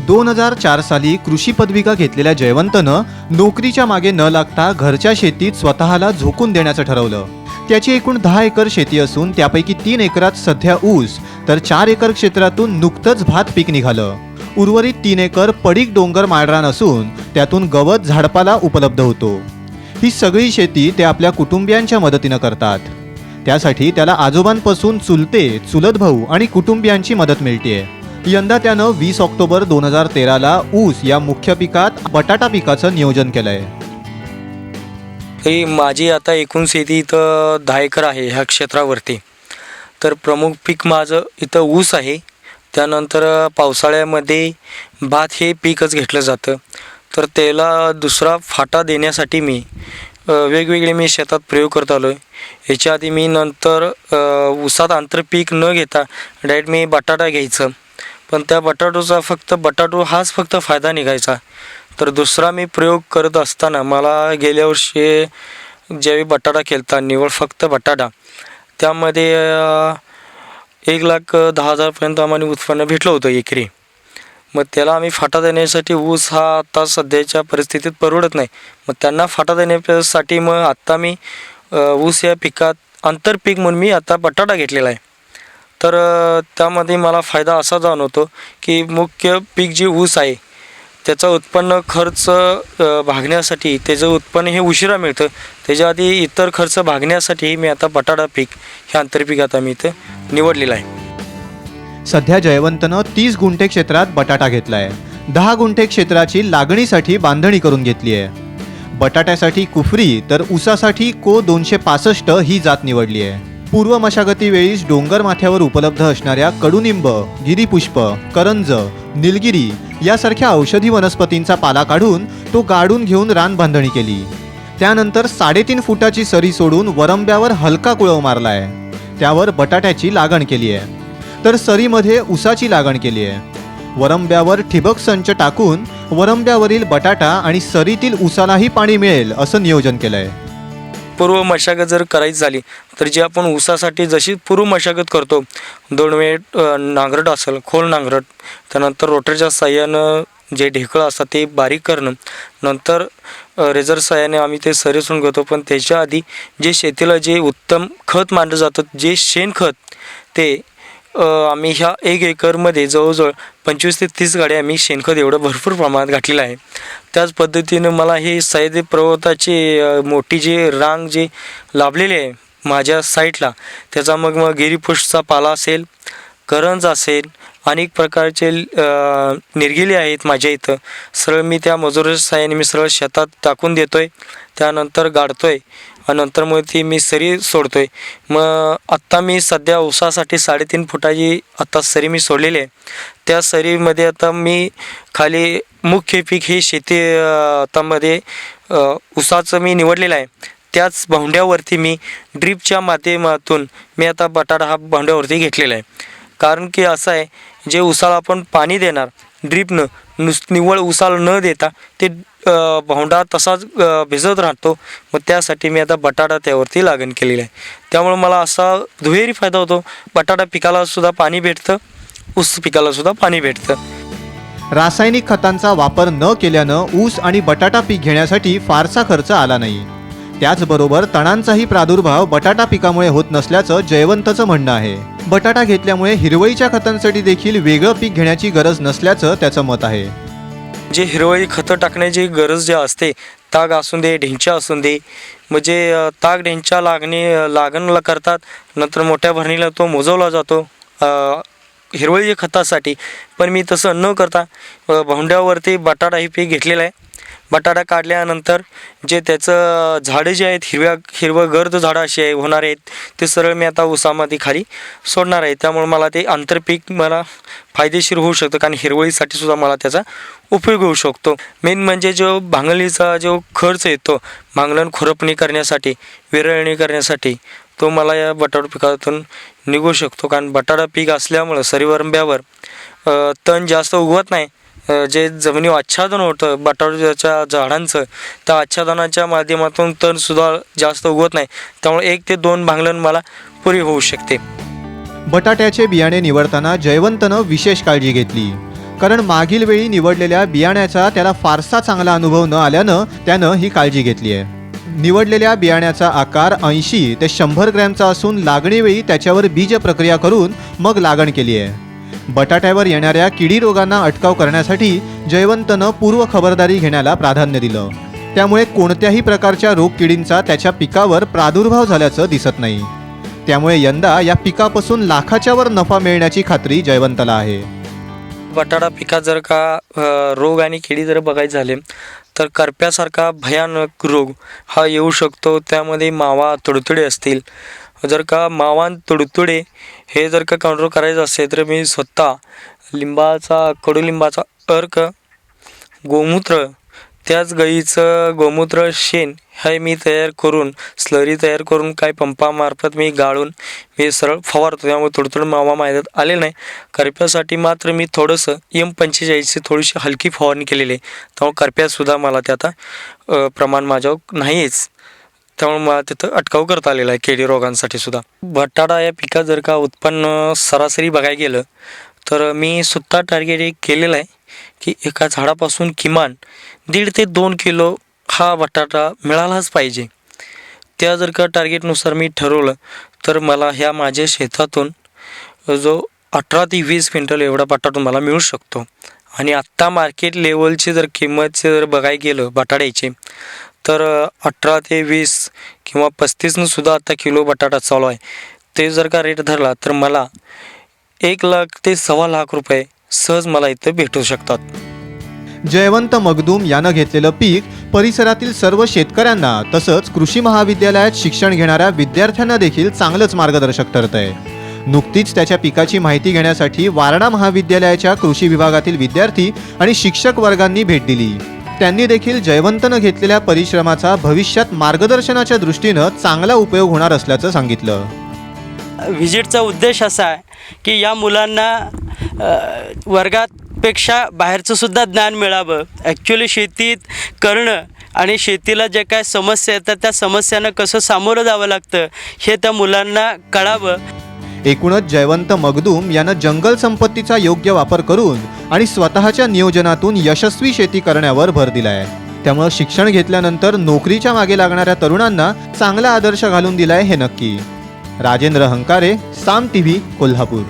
2004 साली कृषी पदविका घेतलेल्या जयवंतनं नोकरीच्या मागे न लागता घरच्या शेतीत स्वतःला झोकून देण्याचं ठरवलं. त्याची एकूण 10 एकर शेती असून त्यापैकी 3 एकरात सध्या ऊस तर 4 एकर क्षेत्रातून नुकतंच भात पीक निघालं. उर्वरित 3 एकर पडीक डोंगर माळरान असून त्यातून गवत झाडपाला उपलब्ध होतो. ही सगळी शेती ते आपल्या कुटुंबियांच्या मदतीनं करतात. त्यासाठी त्याला आजोबांपासून चुलते, चुलत भाऊ आणि कुटुंबियांची मदत मिळतेय. यंदा त्यानं 20 ऑक्टोबर 2013ला ऊस या मुख्य पिकात बटाटा पिकाचं नियोजन केलंय. माझी आता एकूण शेती इथं 10 एकर आहे ह्या क्षेत्रावरती. तर प्रमुख पीक माझं इथं ऊस आहे. त्यानंतर पावसाळ्यामध्ये भात हे पीकच घेतलं जातं. तर त्याला दुसरा फाटा देण्यासाठी मी वेगवेगळे शेतात प्रयोग करत आलो आहे. ह्याच्या आधी मी नंतर ऊसात आंतरपीक न घेता डायरेक्ट मी बटाटा घ्यायचं, पण त्या बटाटो हाच फक्त फायदा निघायचा. तर दुसरा मी प्रयोग करत असताना मला गेल्या वर्षी ज्यावेळी बटाटा केलता, निवड फक्त बटाटा, त्यामध्ये 1,10,000पर्यंत आम्हाला उत्पन्न भेटलं होतं एकरी. मग त्याला आम्ही फाटा देण्यासाठी ऊस हा आता सध्याच्या परिस्थितीत परवडत नाही. मग त्यांना फाटा देण्यासाठी मग आत्ता मी ऊस या पिकात आंतरपीक म्हणून मी आता बटाटा घेतलेला आहे. तर त्यामध्ये मला फायदा असा जाणवतो की मुख्य पीक जे ऊस आहे त्याचं उत्पन्न खर्च भागण्यासाठी त्याचं उत्पन्न हे उशिरा मिळतं. त्याच्या आधी इतर खर्च भागण्यासाठी मी आता बटाटा पीक हे आंतरपीक आता मी इथं निवडलेलं आहे. सध्या जयवंतनं 30 गुंठे क्षेत्रात बटाटा घेतलाय. 10 गुंठे क्षेत्राची लागणीसाठी बांधणी करून घेतली आहे. बटाट्यासाठी कुफरी तर ऊसासाठी को 265 ही जात निवडली आहे. पूर्व मशागतीवेळीच डोंगर माथ्यावर उपलब्ध असणाऱ्या कडुनिंब, गिरीपुष्प, करंज, निलगिरी यासारख्या औषधी वनस्पतींचा पाला काढून तो गाडून घेऊन रान बांधणी केली. त्यानंतर 3.5 फुटाची सरी सोडून वरंब्यावर हलका कुळव मारलाय. त्यावर बटाट्याची लागण केली आहे. तर सरीमध्ये ऊसाची लागण केली आहे. वरंब्यावर ठिबक संच टाकून वरंब्यावरील बटाटा आणि सरीतील ऊसालाही पाणी मिळेल असं नियोजन केलंय. पूर्व मशागत जर करायची झाली तर जे आपण ऊसासाठी जशी पूर्व मशागत करतो, 2 वेळ नांगरट असेल, खोल नांगरट, त्यानंतर रोटरच्या साह्यानं जे ढेकळं असतात ते बारीक करणं, नंतर रेझर साह्याने आम्ही ते सरीसून घेतो. पण त्याच्या आधी जे शेतीला जे उत्तम खत मानलं जातं, जे शेणखत, ते आम्ही ह्या 1 एकरमध्ये जवळजवळ 25 ते 30 गाड्या आम्ही शेणखत एवढं भरपूर प्रमाणात घातलेलं आहे. त्याच पद्धतीनं मला हे सह्याद्री पर्वताची मोठी जी रांग जे लाभलेली आहे माझ्या साईडला, त्याचा मग गिरीपुष्पचा पाला असेल, करंज असेल, अनेक प्रकारचे निर्गिले आहेत माझ्या इथं. सरळ मी त्या मजुराच्या साह्याने मी सरळ शेतात टाकून देतो आहे. त्यानंतर गाडतो आहे आणि नंतर मग ती मी सरी सोडतो आहे. मग आत्ता मी सध्या ऊसासाठी 3.5 फुटाची आत्ता सरी मी सोडलेली आहे. त्या सरीमध्ये आता मी खाली मुख्य पीक हे शेती आतामध्ये ऊसाचं मी निवडलेलं आहे. त्याच भांड्यावरती मी ड्रीपच्या माध्यमातून मी आता बटाटा हा भांड्यावरती घेतलेला आहे. कारण की असं आहे, जे ऊसाला आपण पाणी देणार ड्रीपनं, निव्वळ ऊसाला न देता ते भांडा तसाच भिजत राहतो. मग त्यासाठी मी आता बटाटा त्यावरती लागण केलेली आहे. त्यामुळे मला असा दुहेरी फायदा होतो. बटाटा पिकाला सुद्धा पाणी भेटतं, ऊस पिकाला सुद्धा पाणी भेटतं. रासायनिक खतांचा वापर न केल्यानं ऊस आणि बटाटा पीक घेण्यासाठी फारसा खर्च आला नाही. त्याचबरोबर तणांचाही प्रादुर्भाव बटाटा पिकामुळे होत नसल्याचं जयवंतचं म्हणणं आहे. बटाटा घेतल्यामुळे हिरवळीच्या खतांसाठी देखील वेगळं पीक घेण्याची गरज नसल्याचं त्याचं मत आहे. जे हिरवळी खतं टाकण्याची गरज जे असते, ताग असून दे, ढेंच्या असून दे, म्हणजे ताग ढेंच्या लागणला करतात, नंतर मोठ्या भरणीला तो मोजवला जातो हिरवळी खतासाठी. पण मी तसं न करता भांड्यावरती बटाटा हे पीक घेतलेलं आहे. बटाटा काढल्यानंतर जे त्याचं झाडं जे आहेत, हिरवं गर्द झाडं अशी आहे होणार आहेत, ते सरळ मी आता ऊसामध्ये खाली सोडणार आहे. त्यामुळे मला ते आंतरपीक मला फायदेशीर होऊ शकतं, कारण हिरवळीसाठी सुद्धा मला त्याचा उपयोग होऊ शकतो. मेन म्हणजे जो भांगणीचा जो खर्च येतो, भांगलन खुरपणी करण्यासाठी, विरळणी करण्यासाठी, तो मला या बटाटा पिकातून निघू शकतो. कारण बटाटा पीक असल्यामुळं सरीवरंब्यावर तण जास्त उगवत नाही. जे जमिनीवर आच्छादन होतं बटाट्याच्या झाडांचं, त्या आच्छादनाच्या माध्यमातून तणसुद्धा जास्त उगवत नाही. त्यामुळे 1 ते 2 भांगलन मला पुरी होऊ शकते. बटाट्याचे बियाणे निवडताना जयवंतनं विशेष काळजी घेतली. कारण मागील वेळी निवडलेल्या बियाण्याचा त्याला फारसा चांगला अनुभव न आल्यानं त्यानं ही काळजी घेतली आहे. निवडलेल्या बियाण्याचा आकार 80 ते 100 ग्रॅमचा असून लागणीवेळी त्याच्यावर बीज प्रक्रिया करून मग लागण केली आहे. बटाट्यावर येणाऱ्या किडी रोगांना अटकाव करण्यासाठी जयवंतनं पूर्व खबरदारी घेण्याला प्राधान्य दिलं. त्यामुळे कोणत्याही प्रकारच्या रोगकिडींचा त्याच्या पिकावर प्रादुर्भाव झाल्याचं दिसत नाही. त्यामुळे यंदा या पिकापासून लाखाच्या वर नफा मिळण्याची खात्री जयवंतला आहे. बटाटा पिकात जर का रोग आणि किडी जर बघायचे झाले तर करप्यासारखा भयानक रोग हा येऊ शकतो. त्यामध्ये मावा तुडतुडे असतील. जर का मावा तुडतुडे हे जर का कंट्रोल करायचं असेल तर मी स्वतः कडुलिंबाचा अर्क, गोमूत्र, त्याच गाईचं गोमूत्र शेण हे मी तयार करून स्लरी तयार करून काही पंपामार्फत मी गाळून मी सरळ फवारतो. त्यामुळे थोडं मावा माझ्यात आले नाही. करप्यासाठी मात्र मी थोडंसं M45ची थोडीशी हलकी फवारणी केलेली आहे. त्यामुळे करप्यासुद्धा मला ते आता प्रमाण माझ्यावर नाहीच. त्यामुळे मला तिथं अटकाव करता आलेला आहे किडी रोगांसाठी सुद्धा. बटाटा या पिकात जर का उत्पन्न सरासरी बघायला गेलं तर मी सुद्धा टार्गेट एक केलेलं आहे की एका झाडापासून किमान 1.5 ते 2 किलो हा बटाटा मिळालाच पाहिजे. त्या जर का टार्गेटनुसार मी ठरवलं तर मला ह्या माझ्या शेतातून जो 18 ते 20 क्विंटल एवढा बटाटा मला मिळू शकतो. आणि आत्ता मार्केट लेवलची जर किंमतचे जर बघायला गेलं बटाट्याची तर 18 ते 20 किंवा 35 सुद्धा आता किलो बटाटा चालू आहे. ते जर का रेट धरला तर मला 1 लाख ते 1.25 लाख रुपये सहज मला इथे भेटू शकतात. जयवंत मगदूम यानं घेतलेलं पीक परिसरातील सर्व शेतकऱ्यांना तसंच कृषी महाविद्यालयात शिक्षण घेणाऱ्या विद्यार्थ्यांना देखील चांगलंच मार्गदर्शक ठरत आहे. नुकतीच त्याच्या पिकाची माहिती घेण्यासाठी वारणा महाविद्यालयाच्या कृषी विभागातील विद्यार्थी आणि शिक्षक वर्गांनी भेट दिली. त्यांनी देखील जयवंतनं घेतलेल्या परिश्रमाचा भविष्यात मार्गदर्शनाच्या दृष्टीनं चांगला उपयोग होणार असल्याचं सांगितलं. व्हिजिटचा उद्देश असा आहे की या मुलांना वर्गापेक्षा बाहेरचं सुद्धा ज्ञान मिळावं. ॲक्च्युली शेतीत करणं आणि शेतीला जे काय समस्या येतात त्या समस्यांना कसं सामोरं जावं लागतं हे त्या मुलांना कळावं. एकूणच जयवंत मगदूम यानं जंगल संपत्तीचा योग्य वापर करून आणि स्वतःच्या नियोजनातून यशस्वी शेती करण्यावर भर दिलाय. त्यामुळे शिक्षण घेतल्यानंतर नोकरीच्या मागे लागणाऱ्या तरुणांना चांगला आदर्श घालून दिलाय हे नक्की. राजेंद्र हंकारे, साम TV, कोल्हापूर.